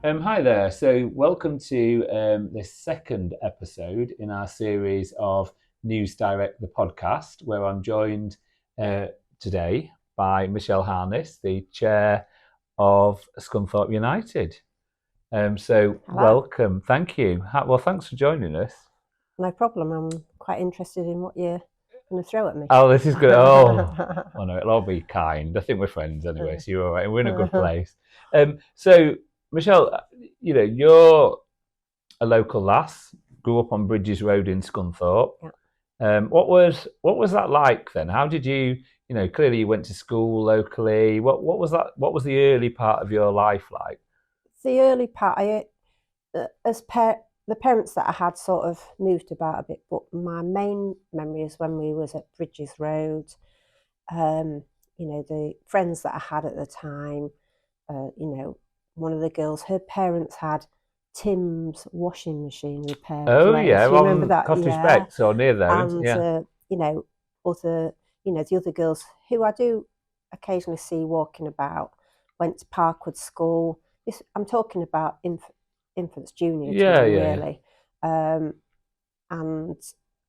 Hi there. So, welcome to this second episode in our series of News Direct, the podcast, where I'm joined uh, today by Michelle Harness, the chair of Scunthorpe United. Hello. Welcome. Thank you. Well, thanks for joining us. No problem. I'm quite interested in what you're going to throw at me. Oh, this is good. Oh no, it'll all be kind. I think we're friends anyway, so you're all right. We're in a good place. So, Michelle, you're a local lass, grew up on Bridges Road in Scunthorpe. Yeah. What was that like then? How did you, clearly you went to school locally. What was that? What was the early part of your life like? The early part, the parents that I had sort of moved about a bit, but my main memory is when we was at Bridges Road. Um, the friends that I had at the time. One of the girls, her parents had Tim's washing machine Oh yeah, place. You remember on that? Cottage Yeah. Beck, so near there, isn't it? And Yeah. other the other girls who I do occasionally see walking about went to Parkwood School. I'm talking about infants junior to Yeah, me yeah, yeah. really. Um, and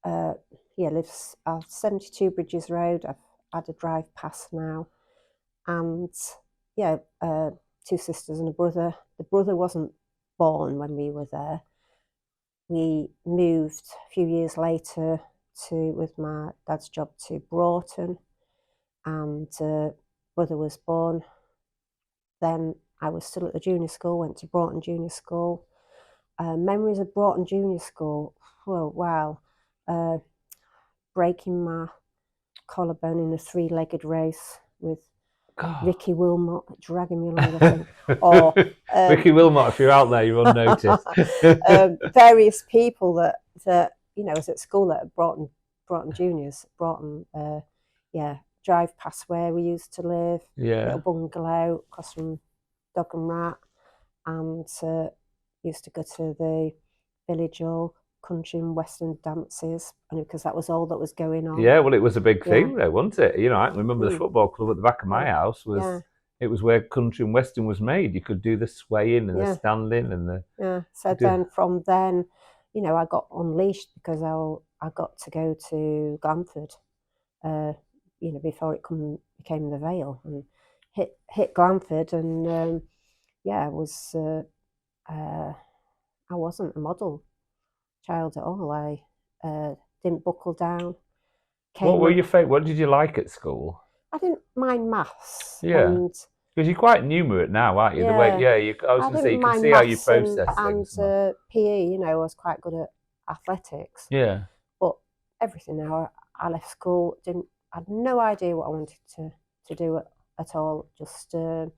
uh, yeah lives 72 Bridges Road. I've had a drive past now. And yeah, two sisters and a brother. The brother wasn't born when we were there. We moved a few years later with my dad's job to Broughton, and brother was born. Then I was still at the junior school, went to Broughton Junior School. Memories of Broughton Junior School. Oh, wow. Uh, Breaking my collarbone in a three-legged race with God. Ricky Wilmot dragging me along the thing. Or Ricky Wilmot, if you're out there, you're on notice. various people that was at school at Broughton Juniors, Broughton, yeah, drive past where we used to live, little Yeah. bungalow across from Dog and Rat, and used to go to the village hall, country and western dances, and because that was all that was going on. Yeah, well, it was a big Yeah, thing, though, wasn't it? I can remember the mm, football club at the back of my yeah, house yeah, was. It was where country and western was made. You could do the swaying and the yeah, standing and the. yeah. So Could do. then, from then, I got unleashed because I got to go to Glanford, uh, before became the Vale, and hit Glanford, and yeah, uh, I wasn't a model child at all. I didn't buckle down. What Came were up. your favorite? What did you like at school? I didn't mind maths, Yeah, and because you're quite numerate now, aren't you? The way, yeah, yeah, I was I going to say didn't you can mind see how you maths process and things now. PE. I was quite good at athletics, Yeah. but everything now. I left school. Didn't I had no idea what I wanted to do at all. Just didn't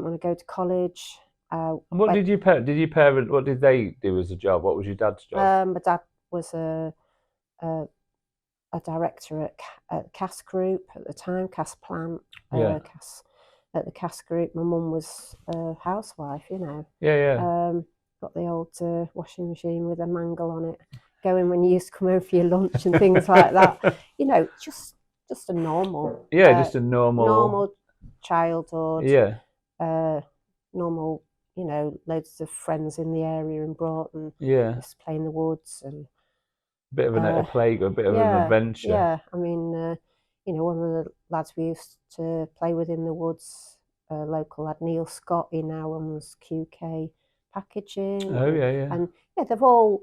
want to go to college. And what Went. did your parents? What did they do as a job? What was your dad's job? My dad was a, a director at the Cass Group at the time, Cass Plant, Yeah. Cass at the Cass Group. My mum was a housewife. Yeah, yeah. Got the old washing machine with a mangle on it, going when you used to come home for your lunch and things like that. Just a Yeah, just a normal. normal childhood, Yeah, uh, normal, loads of friends in the area in Broughton, yeah. just playing the woods and Bit of a uh, play, a bit of an yeah, adventure. yeah. I mean, one of the lads we used to play with in the woods, local lad Neil Scott, he now owns QK Packaging, Oh yeah, yeah, and yeah, they've all,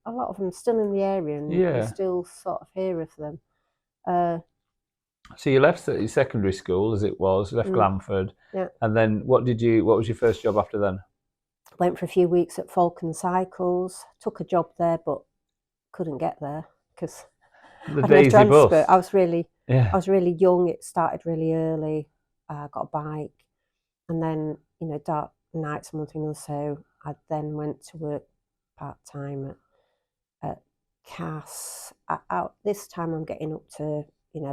a lot of them still in the area, and you yeah. still sort of hear of them. Uh, So you left your secondary school as it was, left mm, Glanford, yeah, and then what did you? What was your first job after then? went for a few weeks at Falcon Cycles, took a job there, but couldn't get there because The I had no Daisy transport. bus. I Yeah. was really young. It started really early. I got a bike, and then dark nights and one thing or so. I then went to work part time at Cass. This time I'm getting up to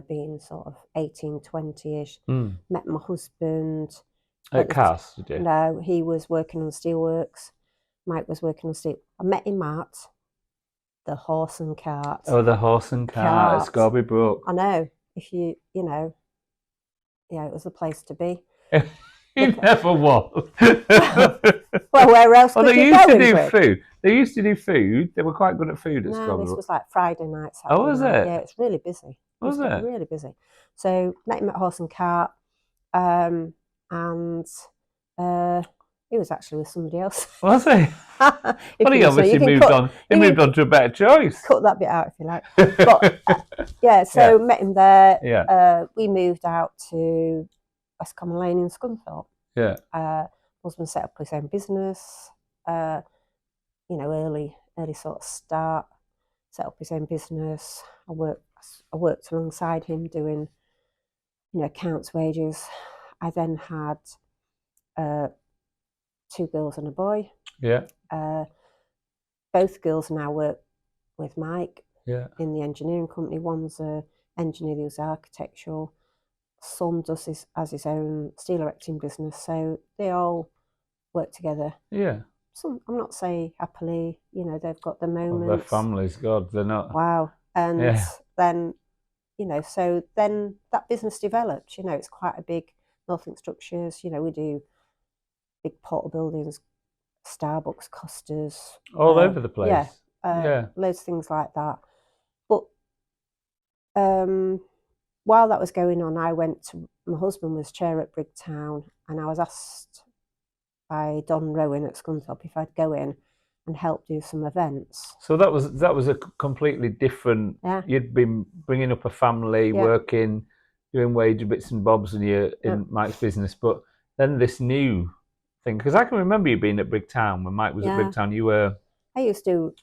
being sort of 18, 20ish. Mm. Met my husband. At Cass, did you? No, he was working on steelworks. Mike was working on steel. I met him at the horse and cart. Oh, the horse and cart at Cart. Scorby Brook. I know. If yeah, it was the place to be. You never was. Well, where else Well, could they you used go to in do Brig? food. They used to do food. They were quite good at food at No, this Scunthorpe. was like Friday night, Saturday Oh, was night. it? Yeah, it's really busy. It Was getting it? really busy. So met him at Horse and Cart, and he was actually with somebody else. Was he? If Well, he you so obviously you can moved cut, on. He you moved can on to a better choice. cut that bit out if you like. But yeah, so met him there. Yeah. We moved out to West Common Lane in Scunthorpe. Yeah. Husband set up his own business. You know, early sort of start. Set up his own business. I worked alongside him doing, you know, accounts, wages. I then had 2 girls and a boy. Yeah. Both girls now work with Mike Yeah. in the engineering company. One's an engineer who's architectural. Son has his own steel erecting business. So they all work together. Yeah. Some, I'm not saying happily, you know, they've got the moments. Well, their families, God, they're not. Wow. And then, you know, so then that business developed. You know, it's quite a big Northlink Structures. You know, we do big portal buildings, Starbucks, Costas. All over the place. Yeah. Loads of things like that. But while that was going on, my husband was chair at Brigtown, and I was asked by Don Rowan at Scunthorpe if I'd go in and help do some events. So that was a completely different. Yeah. You'd been bringing up a family, working, doing wage bits and bobs, and you're in Mike's business. But then this new thing, because I can remember you being at Brigtown when Mike was at Brigtown. You were. I used to do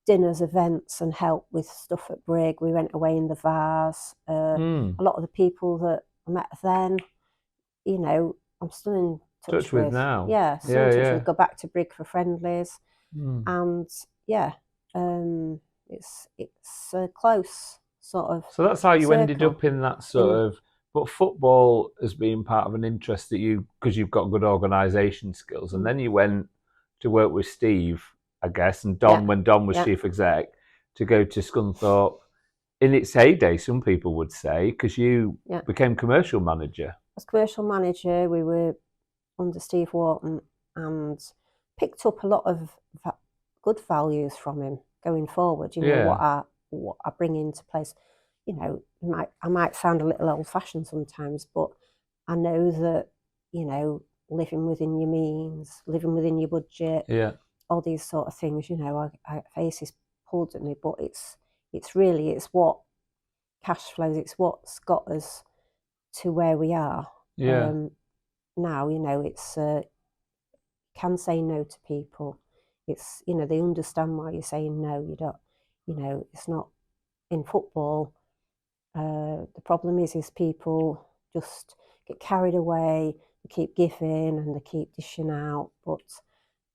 dinners, events, and help with stuff at Brig. We went away in the Vars. A lot of the people that I met then, you know, I'm still in touch with now. Yeah, still in touch with. Go back to Brig for friendlies, and it's close sort of. So that's how you circle. ended up in that sort of. But football has been part of an interest that because you've got good organisation skills, and then you went to work with Steve, I guess, and Don when Don was chief exec, to go to Scunthorpe in its heyday. Some people would say because you became commercial manager. As commercial manager, we were under Steve Wharton and picked up a lot of good values from him going forward. You know what I bring into place. You know, I might sound a little old-fashioned sometimes, but I know that, you know, living within your means, living within your budget, all these sort of things. You know, I face is pulled at me, but it's what cash flows. It's what's got us to where we are. Now, you know, it's can say no to people. It's, you know, they understand why you're saying no. You don't, you know, it's not in football. The problem is people just get carried away. They keep giving and they keep dishing out, but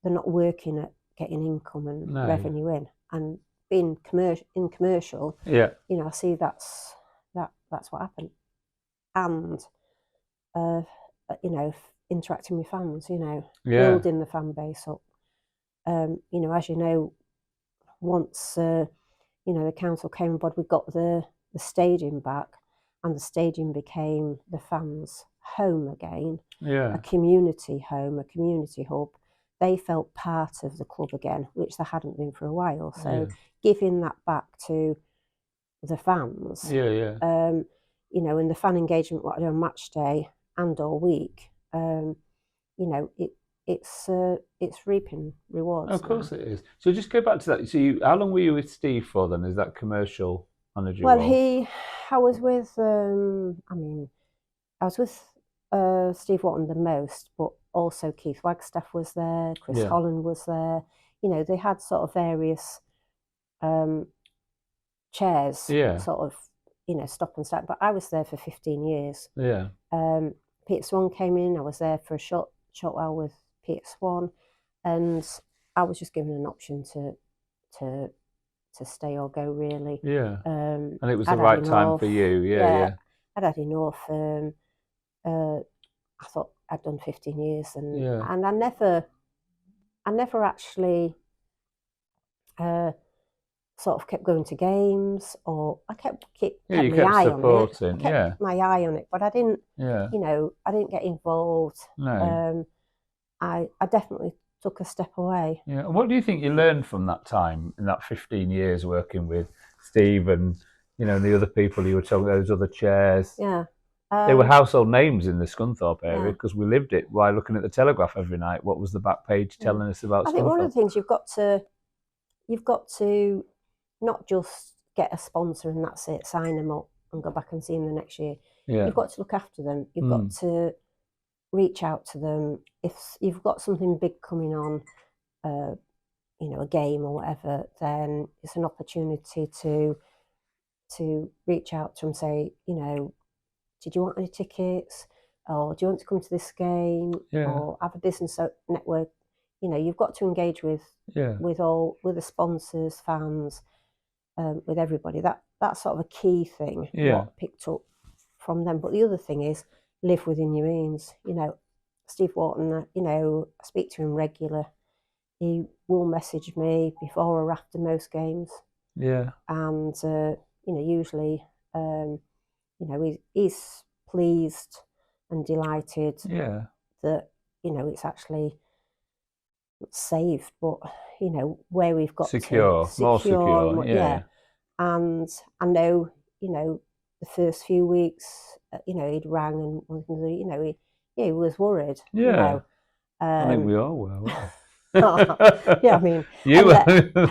they're not working at getting income and revenue in. And being commercial, you know, I see that's what happened. And you know, interacting with fans, you know, building the fan base up. You know, as you know, once you know, the council came on board, we got the stadium back, and the stadium became the fans' home again. A community home, a community hub. They felt part of the club again, which they hadn't been for a while. So giving that back to the fans, you know, and the fan engagement what I do on match day and all week, you know, it's reaping rewards. Of course it is. So just go back to that. So how long were you with Steve for then? Is that commercial manager Well, role? I was with, I was with Steve Wharton the most, but also Keith Wagstaff was there, Chris Holland was there. You know, they had sort of various chairs, sort of, you know, stop and start. But I was there for 15 years. Peter Swan came in. I was there for a short while with Peter Swan, and I was just given an option to stay or go, really. And it was the right time for you. I'd had enough. I thought I'd done 15 years, and I never actually sort of kept going to games, or I kept Yeah, you my kept eye supporting. on it. I kept my eye on it, but I didn't, Yeah. I didn't get involved. No. I definitely took a step away. Yeah. And what do you think you learned from that time, in that 15 years working with Steve and, the other people you were talking, those other chairs? Yeah. They were household names in the Scunthorpe area Yeah. because we lived it by looking at the Telegraph every night. What was the back page telling us about I think one of the Scunthorpe? things you've got to not just get a sponsor and that's it, sign them up and go back and see them the next year. Yeah. You've got to look after them. You've got to reach out to them. If you've got something big coming on, a game or whatever, then it's an opportunity to reach out to them and say, did you want any tickets? Or do you want to come to this game? Yeah. Or have a business network? You've got to engage with the sponsors, fans, with everybody. That's sort of a key thing. Yeah. What I picked up from them. But the other thing is live within your means. Steve Wharton, I speak to him regular. He will message me before or after most games. Yeah. And usually, he's pleased and delighted that it's actually saved, but where we've got secure, more secure, yeah. And I know, the first few weeks, he'd rang and he was worried. Yeah. I think we all were. Yeah, I mean, you were.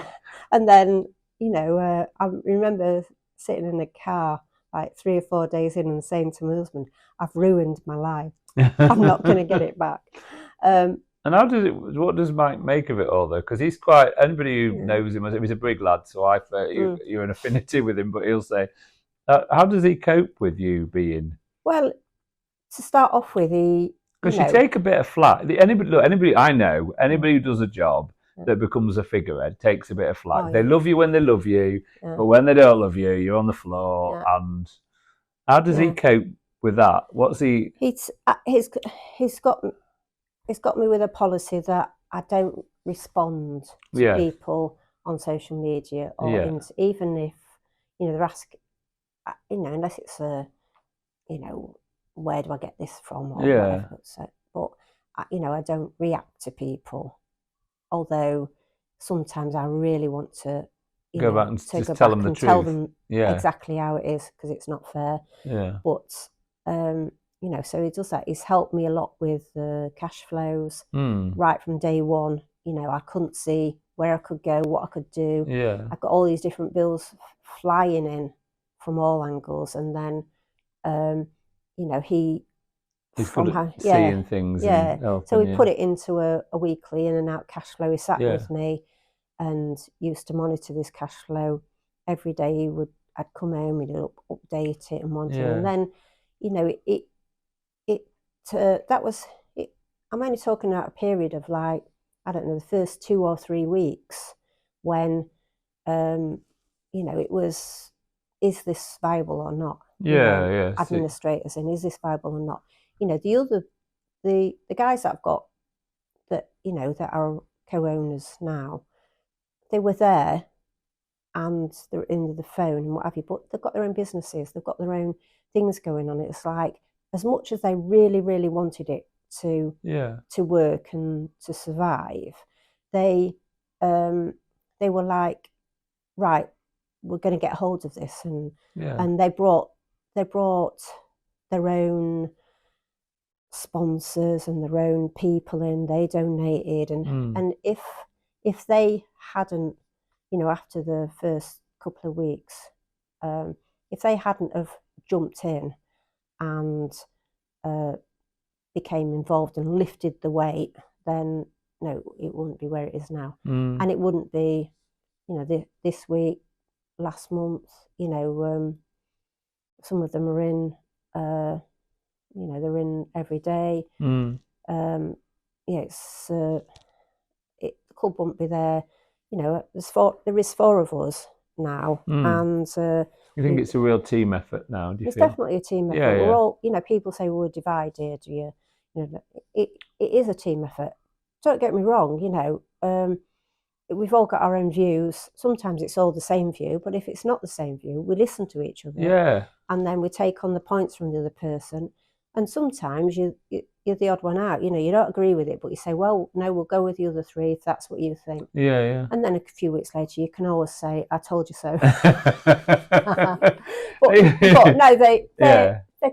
And then I remember sitting in a car like 3 or 4 days in and saying to my husband, "I've ruined my life. I'm not going to get it back." And what does Mike make of it all, though? Because he's quite, anybody who knows him, he's a big lad, so you're an affinity with him, but he'll say, how does he cope with you being? Well, to start off with, because you take a bit of flack. Anybody I know, anybody who does a job that becomes a figurehead takes a bit of flack. They love you when they love you, but when they don't love you, you're on the floor. And how does he cope with that? What's he? He's got me with a policy that I don't respond to people on social media or even if they're asking, unless it's where do I get this from or whatever. So, but I don't react to people, although sometimes I really want to go back and just tell them the truth. Tell them exactly how it is, because it's not fair. Yeah. But so he does that. He's helped me a lot with the cash flows right from day one. I couldn't see where I could go, what I could do. Yeah. I've got all these different bills flying in from all angles, and then he's good at seeing things. Yeah. And helping, so we put it into a weekly in and out cash flow. He sat with me and used to monitor this cash flow every day. I'd come home, he'd update it and monitor it, and then I'm only talking about a period of like, I don't know, the first 2 or 3 weeks when it was, is this viable or not? Administrators, and is this viable or not? The guys that I've got that that are co-owners now, they were there and they're in the phone and what have you, but they've got their own businesses, they've got their own things going on. It's like, as much as they really, really wanted it to work and to survive, they were like, right, we're going to get hold of this, and they brought their own sponsors and their own people in. They donated, and if they hadn't, after the first couple of weeks, if they hadn't have jumped in and became involved and lifted the weight, then no, it wouldn't be where it is now. And it wouldn't be, this week, last month, some of them are in, they're in every day. It's the club won't be there. There is 4 of us now, and you think it's a real team effort now? Do you it's feel? Definitely a team effort. We're all, people say we're divided. It is a team effort. Don't get me wrong. we've all got our own views. Sometimes it's all the same view, but if it's not the same view, we listen to each other. Yeah. And then we take on the points from the other person. And sometimes you're the odd one out. You know, you don't agree with it, but you say, well, no, we'll go with the other three if that's what you think. Yeah, yeah. And then a few weeks later, you can always say, I told you so. but no, they're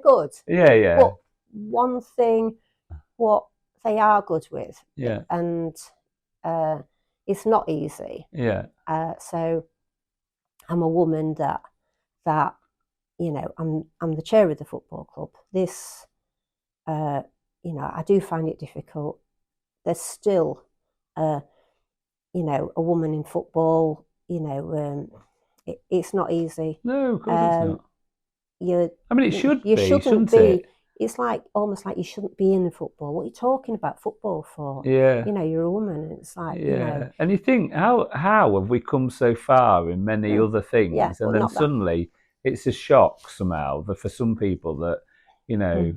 good. Yeah, yeah. But one thing, what they are good with, yeah, and it's not easy. Yeah. So I'm a woman that you know, I'm the chair of the football club. This, you know, I do find it difficult. There's still, you know, a woman in football. You know, it's not easy. No, of course it's not. I mean, it should be, shouldn't be. It? It's like almost like you shouldn't be in football. What are you talking about football for? Yeah. You know, you're a woman. It's like, yeah. You know. And you think, how have we come so far in many other things? Yeah, and then suddenly it's a shock somehow for some people that, you know,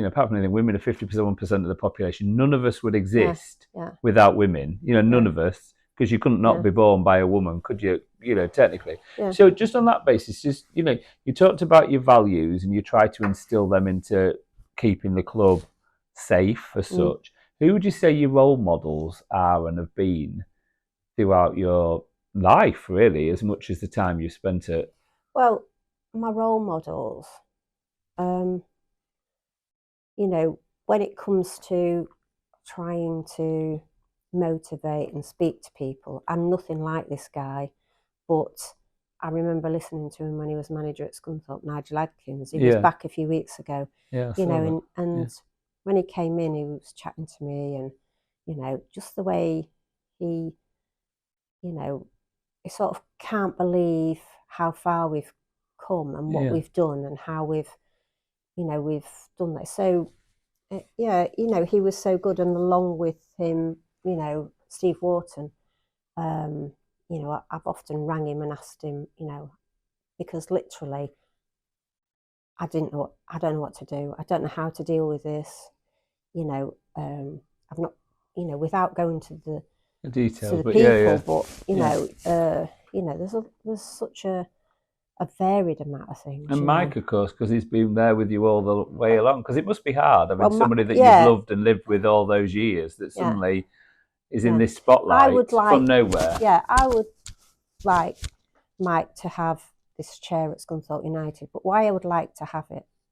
apart from anything, women are 51% of the population. None of us would exist without women. You know, none of us, because you couldn't not be born by a woman, could you? You know, technically. Yeah. So just on that basis, just, you know, you talked about your values and you try to instill them into keeping the club safe as such. Who would you say your role models are and have been throughout your life, really, as much as the time you spent it? Well, my role models, you know, when it comes to trying to motivate and speak to people, I'm nothing like this guy, but I remember listening to him when he was manager at Scunthorpe, Nigel Adkins. He was back a few weeks ago, you know, and when he came in, he was chatting to me, and, you know, just the way he, you know, he sort of can't believe how far we've come and what we've done and how we've done that. So, you know, he was so good. And along with him, you know, Steve Wharton, you know, I've often rang him and asked him, you know, because literally I don't know what to do. I don't know how to deal with this. You know, I've not, you know, without going to the details, to the people, but you know, there's such a varied amount of things. And Mike, of course, because he's been there with you all the way along. Because it must be hard. I mean, somebody that you've loved and lived with all those years that suddenly is in this spotlight from nowhere. Yeah, I would like Mike to have this chair at Scunthorpe United. But why I would like to have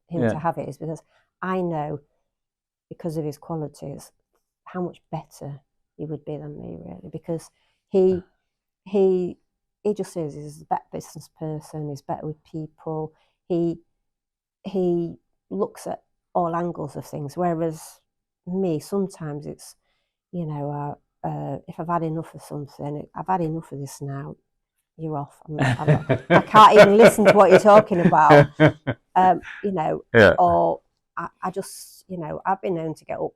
him to have it is because I know, because of his qualities, how much better he would be than me, really. Because he just says he's a better business person. He's better with people. He looks at all angles of things. Whereas me, sometimes it's, you know, if I've had enough of something, I've had enough of this now. You're off. I can't even listen to what you're talking about. You know, or I just, you know, I've been known to get up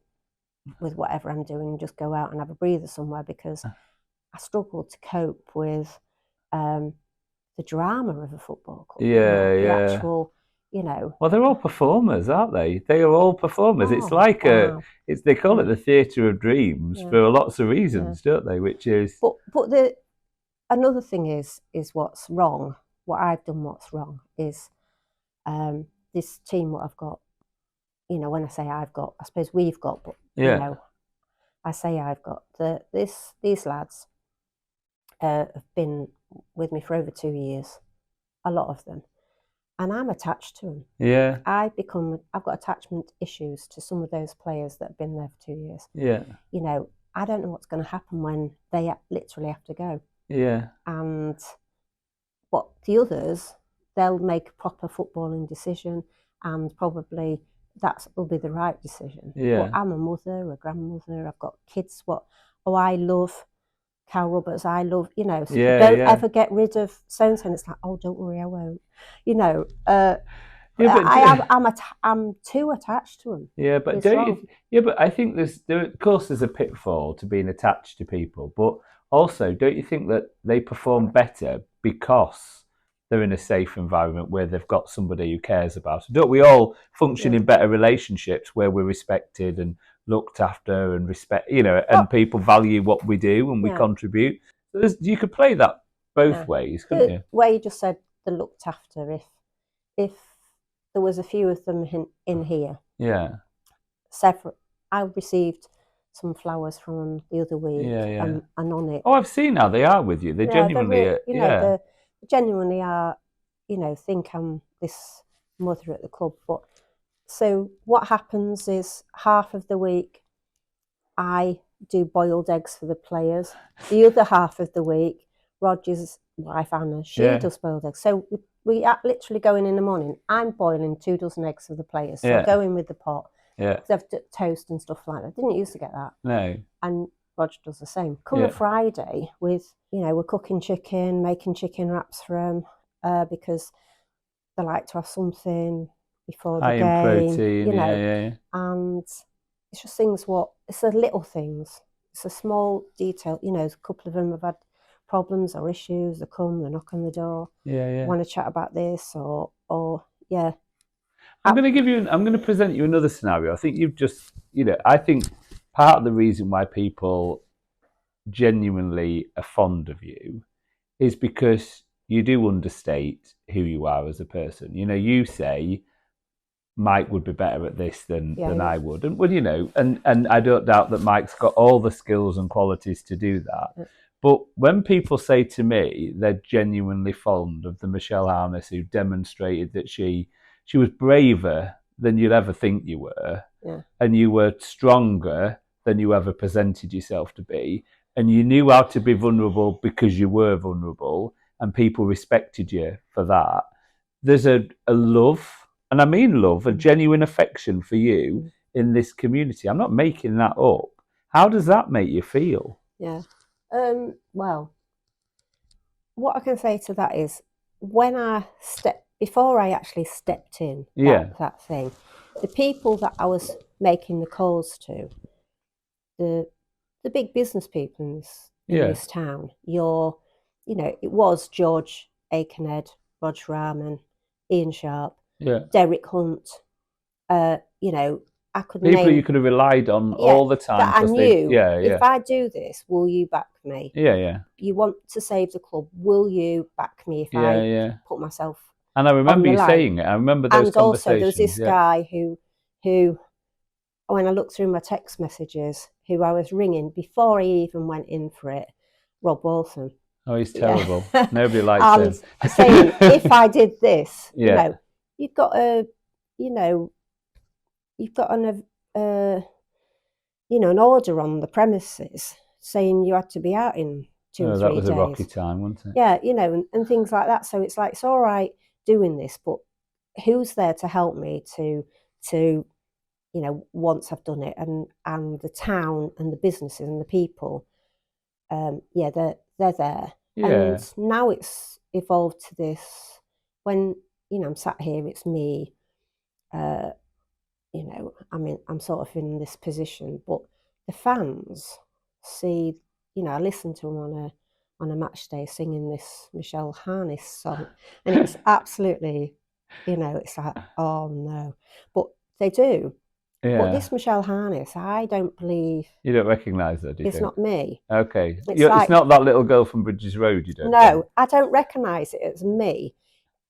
with whatever I'm doing and just go out and have a breather somewhere because I struggle to cope with the drama of a football club. The actual, you know. Well, they're all performers, aren't they? They are all performers. It's like they call it the theatre of dreams for lots of reasons, don't they? Which is, but another thing is what's wrong. What I've done, what's wrong is this team. What I've got, you know, when I say I've got, I suppose we've got, but you know, I say I've got these lads have been with me for over 2 years, a lot of them, and I'm attached to them. Yeah, I've got attachment issues to some of those players that have been there for 2 years. Yeah, you know, I don't know what's going to happen when they literally have to go. Yeah, and but the others, they'll make a proper footballing decision, and probably will be the right decision. Yeah, but I'm a mother, a grandmother. I've got kids. I love Cal Roberts, I love, you know, so don't ever get rid of so-and-so. It's like, oh, don't worry, I won't. You know, I'm too attached to them. Yeah, but but I think of course there's a pitfall to being attached to people, but also, don't you think that they perform better because they're in a safe environment where they've got somebody who cares about them? Don't we all function in better relationships where we're respected and looked after and respect, and people value what we do and we Yeah. contribute. So you could play that both ways, couldn't you? Where you just said the looked after, if there was a few of them in here. Yeah. Several. I received some flowers from the other week, Yeah. and on it. Oh, I've seen how they are with you. They genuinely, they genuinely are. Think I'm this mother at the club. But so what happens is half of the week I do boiled eggs for the players. The other half of the week, Roger's wife Anna, she does boiled eggs. So we are literally going in the morning. I'm boiling 2 dozen eggs for the players. So I go in with the pot. Yeah. Because I've toast and stuff like that. I didn't used to get that. No. And Roger does the same. Come a Friday with, we're cooking chicken, making chicken wraps for them because they like to have something before the game. High in protein, And it's just it's the little things. It's a small detail. A couple of them have had problems or issues. They knock on the door. Want to chat about this or. I'm going to present you another scenario. I think you've just, I think part of the reason why people genuinely are fond of you is because you do understate who you are as a person. You say Mike would be better at this than I would. And and I don't doubt that Mike's got all the skills and qualities to do that. Yeah. But when people say to me they're genuinely fond of the Michelle Harness who demonstrated that she was braver than you'd ever think you were, and you were stronger than you ever presented yourself to be, and you knew how to be vulnerable because you were vulnerable, and people respected you for that. There's a love, and I mean love, a genuine affection for you in this community. I'm not making that up. How does that make you feel? Yeah. Well, what I can say to that is before I actually stepped in that thing, the people that I was making the calls to, the big business people in this town, it was George Aikenhead, Roger Rahman, Ian Sharp, Derek Hunt, I could people name you could have relied on all the time. That I knew, if I do this, will you back me? Yeah. You want to save the club, will you back me if I put myself And I remember you saying it. I remember those conversations. And also there was this guy who, when I looked through my text messages, who I was ringing before he even went in for it, Rob Walton. Oh, he's terrible. Nobody likes him. And saying, if I did this, you've got an order on the premises saying you had to be out in 2 or 3 days. That was a rocky time, wasn't it? Yeah, and things like that. So it's like, it's all right doing this, but who's there to help me to once I've done it, and the town and the businesses and the people, they're there. Yeah. And now it's evolved to this, when, I'm sat here, it's me, I'm sort of in this position, but the fans see, I listen to them on a match day singing this Michelle Harness song, and it's absolutely, it's like, oh no, but they do. Yeah. But this Michelle Harness, I don't believe. You don't recognise her, do you? It's not me. Okay. It's not that little girl from Bridges Road, you don't? No, I don't recognise it as me.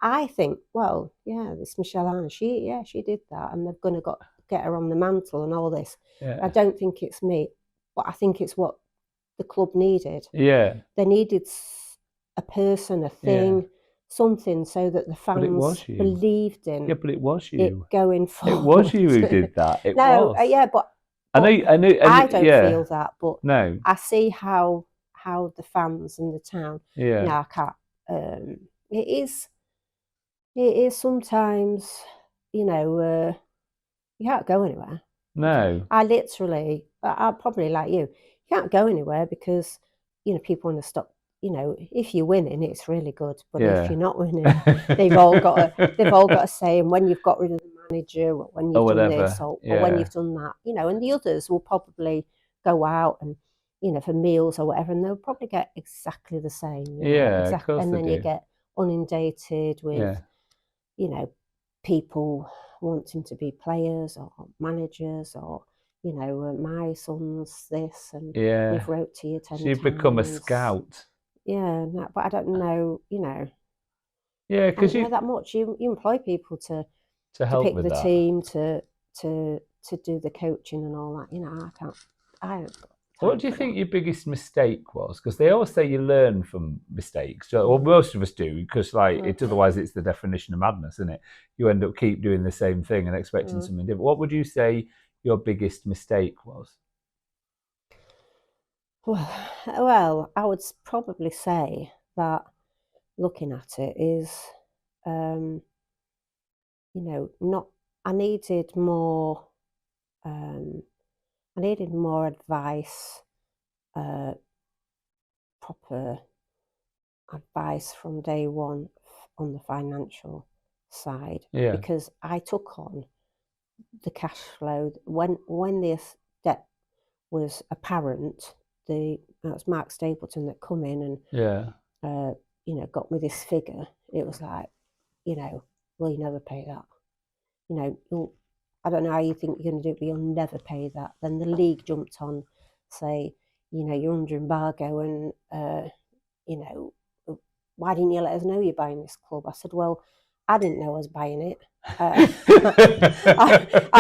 I think, well, this Michelle Harness, she did that, and they're going to get her on the mantle and all this. Yeah. I don't think it's me, but I think it's what the club needed. Yeah. They needed a person, a thing, something, so that the fans believed in. Yeah, but it was you. It going forward. It was you who did that. It was. But I know. I don't feel that, but no. I see how the fans and the town. Yeah. I can't. It is sometimes, you can't go anywhere. No. I'm probably like you can't go anywhere because, people want to stop. If you're winning, it's really good. But if you're not winning, they've all got a say. And when you've got rid of the manager, or when you've done this, or when you've done that, and the others will probably go out and, for meals or whatever, and they'll probably get exactly the same. Of course. And then you get inundated with, people wanting to be players or managers or, you know, my son's this, and Yeah. you've wrote to you 10 So you've become a times. scout. Yeah, no, but I don't know, you know, Yeah, I because don't know that much. You employ people to help pick with the that. team, to do the coaching and all that. You know, I haven't got What time do you for think that. your biggest mistake was? Because they always say you learn from mistakes. Well, most of us do, because otherwise it's the definition of madness, isn't it? You end up keep doing the same thing and expecting something different. What would you say your biggest mistake was? Well, I would probably say that looking at it is, you know, not. I needed more. I needed more advice, uh, proper advice from day one on the financial side, Yeah. because I took on the cash flow when this debt was apparent. It was Mark Stapleton that come in and Yeah. you know, got me this figure. It was like, you know, well, you never pay that. You know, I don't know how you think you're going to do it, but you'll never pay that. Then the league jumped on, say, you know, you're under embargo, and you know, why didn't you let us know you're buying this club? I said, well, I didn't know I was buying it. I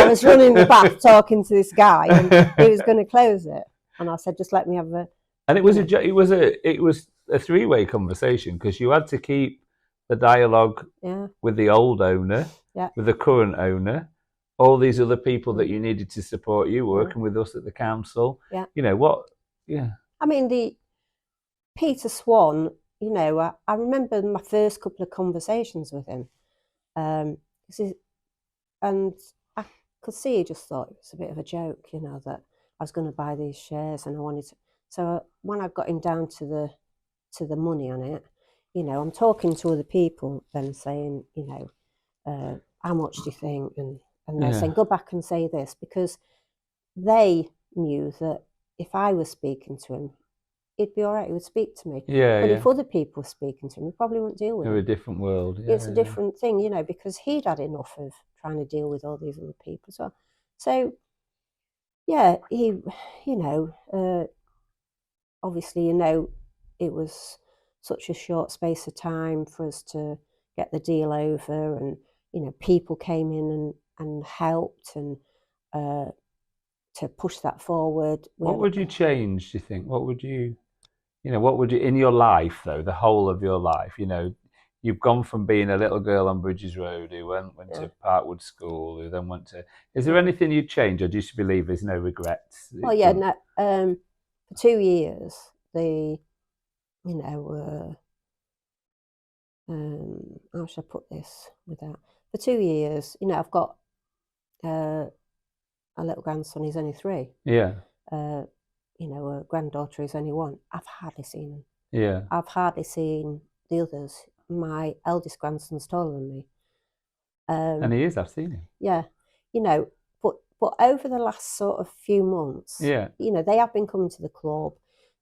was running the back talking to this guy, and he was going to close it. And I said, just let me have a. And it was a three-way conversation, because you had to keep the dialogue with the old owner, with the current owner, all these other people that you needed to support you, working with us at the council. Yeah. You know what? Yeah. I mean, the Peter Swan, you know, I remember my first couple of conversations with him. And I could see he just thought it was a bit of a joke, you know, that I was going to buy these shares and I wanted to. So when I got him down to the money on it, you know, I'm talking to other people then saying, you know, how much do you think? And they're saying, go back and say this, because they knew that if I was speaking to him, he'd be all right, he would speak to me. Yeah. But if other people were speaking to him, he probably wouldn't deal with They're him. a different world. Yeah, It's a different thing, you know, because he'd had enough of trying to deal with all these other people as well. So, yeah, he, you know, obviously, you know, it was such a short space of time for us to get the deal over, and, you know, people came in and helped, and to push that forward. What would you change, do you think? What would you in your life, though, the whole of your life, you know, you've gone from being a little girl on Bridges Road who went to Parkwood School, who then went to. Is there anything you'd change, or do you believe there's no regrets? Well, yeah, no, for 2 years, you know, how should I put this without? For 2 years, you know, I've got a little grandson. He's only 3. Yeah. You know, a granddaughter is only 1. I've hardly seen him. Yeah. I've hardly seen the others. My eldest grandson's taller than me. And he is. I've seen him. Yeah, you know, but over the last sort of few months, you know, they have been coming to the club.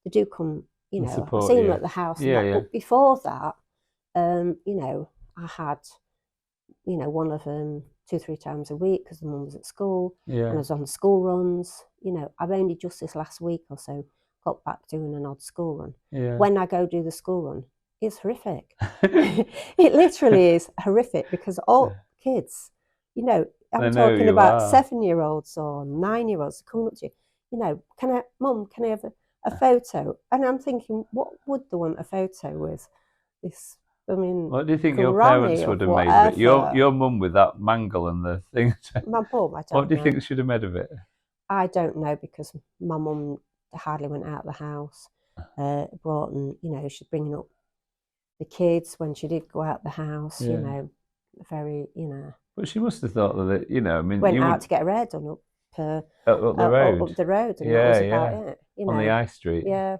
They do come, you know, I've seen them at the house. But before that, you know, I had, you know, one of them 2-3 times a week because the mum was at school, and I was on school runs. You know, I've only just this last week or so got back doing an odd school run. When I go do the school run, it's horrific. It literally is horrific, because all kids, you know, I'm talking about 7-year-olds or 9-year-olds coming up to you, you know, Mum, can I have a photo? And I'm thinking, what would they want a photo with? This, I mean, what do you think your parents would have made of it? Your mum with that mangle and the thing. My mum, I don't know. What do you think should have made of it? I don't know, because my mum hardly went out of the house. Brought, and, you know, she's bringing up the kids when she did go out the house, you know, very, you know. But she must have thought that, you know, I mean, went out to get her hair done up the road. Up the road, and that was about it. You know, on the High Street. Yeah.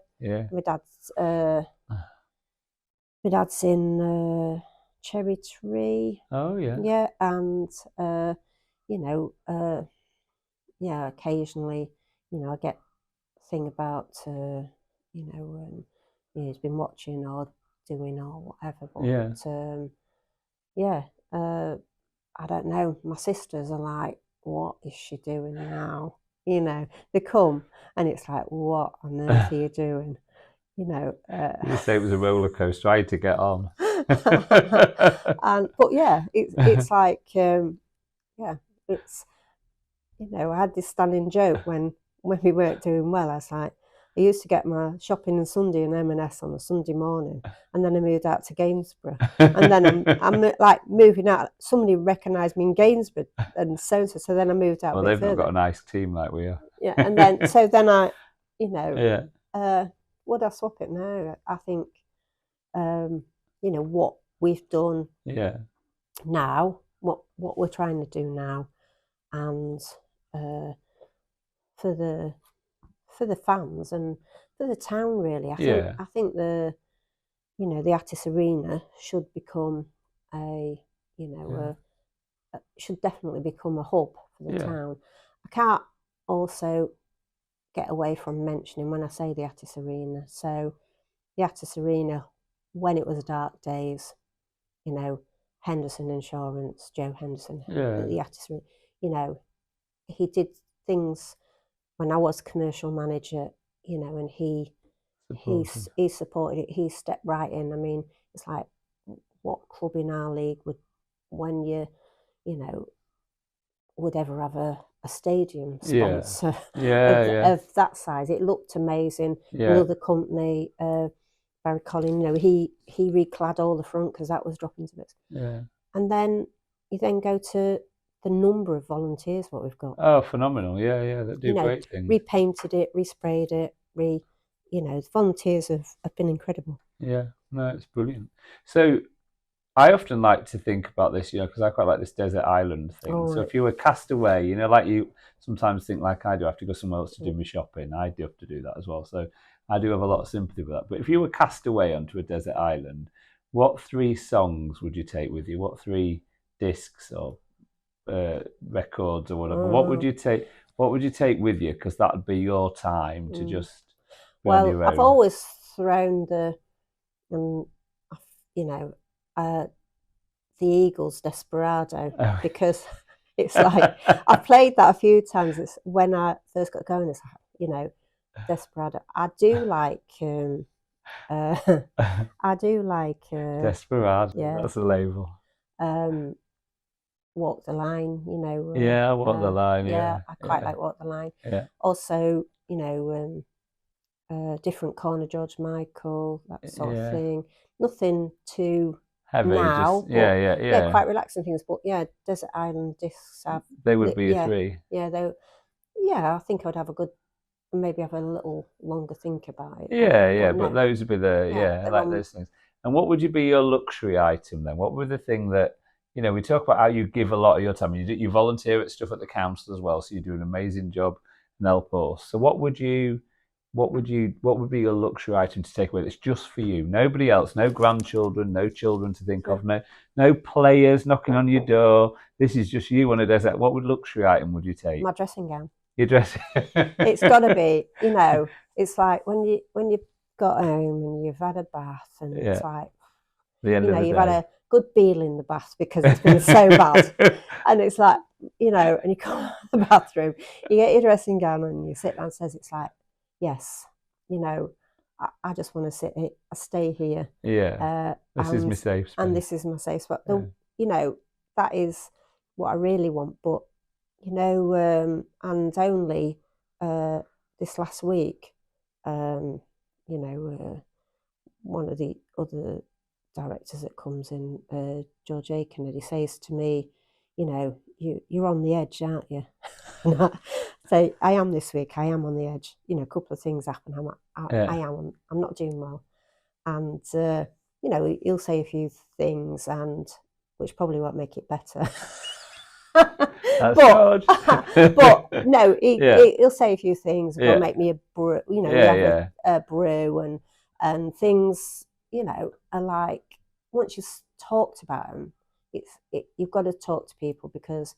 My dad's in Cherry Tree. Oh yeah. Yeah, and you know, yeah, occasionally, you know, I get a thing about you know, he's been watching or doing or whatever. But yeah, I don't know. My sisters are like, what is she doing now? you know, they come and it's like, what on earth are you doing? You know. You say it was a roller coaster. I had to get on. But yeah, it's like yeah, it's, you know, I had this standing joke when we weren't doing well. I was like, I used to get my shopping and Sunday in M&S on a Sunday morning, and then I moved out to Gainsborough, and then I'm like moving out. Somebody recognised me in Gainsborough, and so then I moved out. Well, a bit they've further. not got a nice team like we are. Yeah, and then so then I, you know, Yeah. would I swap it? No, I think, you know, what we've done Yeah. now, what we're trying to do now, and for the fans and for the town, really. Yeah. I think the, you know, the Attis Arena should become a, you know, should definitely become a hub for the Yeah. town. I can't also get away from mentioning when I say the Attis Arena. So the Attis Arena, when it was dark days, you know, Henderson Insurance, Joe Henderson, Yeah. the Attis Arena, you know, he did things when I was commercial manager, you know, and he supported it. He stepped right in. I mean, it's like, what club in our league would, when you know, would ever have a stadium sponsor of that size? It looked amazing. Yeah. Another company, Barry Collin, you know, he reclad all the front because that was dropping to bits. Yeah. And then you then go to the number of volunteers what we've got. Oh, phenomenal! Yeah, that do, you know, great things. Repainted it, resprayed it, you know, the volunteers have been incredible. Yeah, no, it's brilliant. So I often like to think about this, you know, because I quite like this desert island thing. Oh, so if you were cast away, you know, like you sometimes think like I do, I have to go somewhere else to do my shopping. I do have to do that as well. So I do have a lot of sympathy with that. But if you were cast away onto a desert island, what 3 songs would you take with you? What 3 discs or records or whatever? What would you take? What would you take with you? Because that would be your time to just be on your own. I've always thrown the, you know, the Eagles Desperado, because it's like I played that a few times. It's when I first got going. It's like, you know, Desperado. I do like. I do like Desperado. Yeah, that's a label. Walk the Line, you know. Yeah, Walk the Line. Yeah, I quite like Walk the Line. Yeah. Also, you know, Different Corner, George Michael, that sort of thing. Nothing too heavy. Now, just, yeah, quite relaxing things. But yeah, Desert Island discs. They would be a 3. Yeah, they. Yeah, I think I'd have a good. Maybe have a little longer think about it. Yeah, but those would be the I like those things. And what would be your luxury item then? What would the thing that, you know, we talk about how you give a lot of your time. You volunteer at stuff at the council as well, so you do an amazing job and help us. So what would be your luxury item to take away that's just for you? Nobody else, no grandchildren, no children to think of, no players knocking on your door. This is just you on a desert. What luxury item would you take? My dressing gown. Your dressing. It's got to be, you know, it's like when you've got home and you've had a bath and it's like, the end of the you've day. had a good meal in the bath because it's been so bad. And it's like, you know, and you come out of the bathroom, you get your dressing gown and you sit downstairs, it's like, yes, you know, I just want to stay here. Yeah. This is my safe space. And this is my safe spot. You know, that is what I really want. But, you know, and only this last week, you know, one of the other directors that comes in, George Aiken, he says to me, you know, you're on the edge, aren't you? So I am this week. I am on the edge. You know, a couple of things happen. I'm not doing well, and you know, he'll say a few things, and which probably won't make it better. but no, he'll say a few things. Will make me a brew. You know, we have a brew and things. You know, are like once you've talked about them, you've got to talk to people, because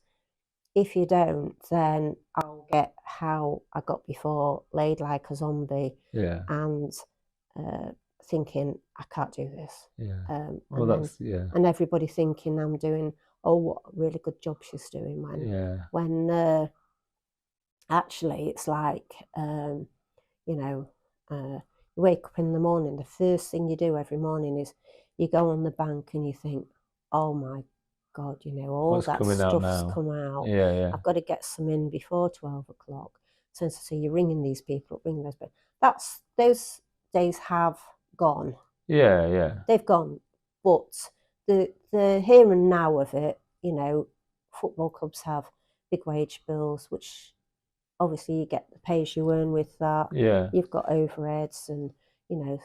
if you don't, then I'll get how I got before, laid like a zombie, and thinking I can't do this. And everybody thinking I'm doing, oh, what a really good job she's doing, when actually it's like, you know, you wake up in the morning, the first thing you do every morning is you go on the bank and you think, oh my God, all What's that coming out stuff's now? come out. Yeah. I've got to get some in before 12 o'clock. So you're ringing these people up, ringing those people. Those days have gone. Yeah. They've gone. But the here and now of it, football clubs have big wage bills, which obviously you get the pay as you earn with that. Yeah. You've got overheads and,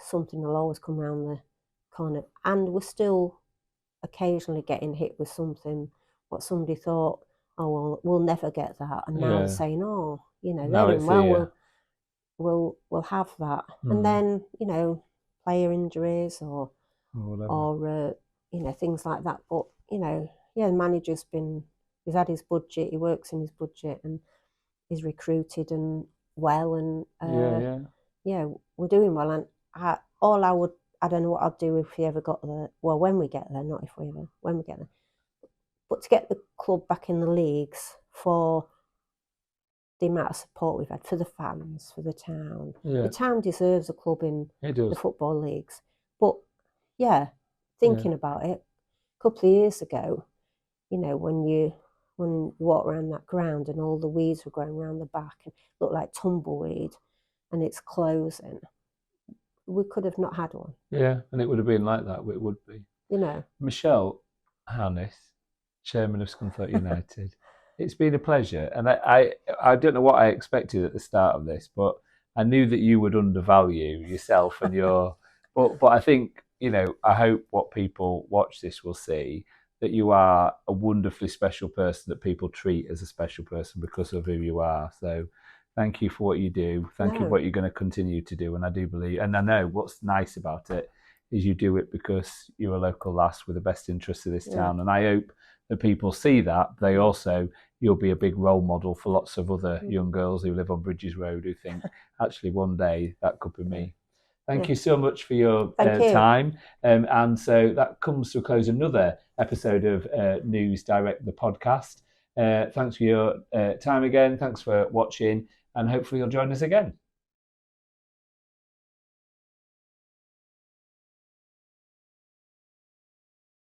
something will always come around the corner. And we're still occasionally getting hit with something, what somebody thought, oh, well, we'll never get that. And now they're saying, oh, Now they're it's doing well, here. we'll have that. And then, player injuries or things like that. But, the manager's he's had his budget, he works in his budget and he's recruited and well. And we're doing well. And I don't know what I'd do if we ever got there. Well, when we get there, not if we ever, when we get there. But to get the club back in the leagues for the amount of support we've had, for the fans, for the town. The town deserves a club in the football leagues. But, thinking about it, a couple of years ago, when you walk around that ground and all the weeds were growing around the back and looked like tumbleweed and it's closing, we could have not had one. Yeah, and it would have been like that. It would be. Michelle Harness, chairman of Scunthorpe United. It's been a pleasure, and I don't know what I expected at the start of this, but I knew that you would undervalue yourself and your. But I think I hope what people watch this will see that you are a wonderfully special person that people treat as a special person because of who you are. So thank you for what you do. Thank you for what you're going to continue to do. And I do believe, and I know what's nice about it is you do it because you're a local lass with the best interests of this town. And I hope that people see that. You'll be a big role model for lots of other young girls who live on Bridges Road who think, actually, one day that could be me. Thank you so much for your time. And so that comes to a close another episode of News Direct, the podcast. Thanks for your time again. Thanks for watching. And hopefully you'll join us again.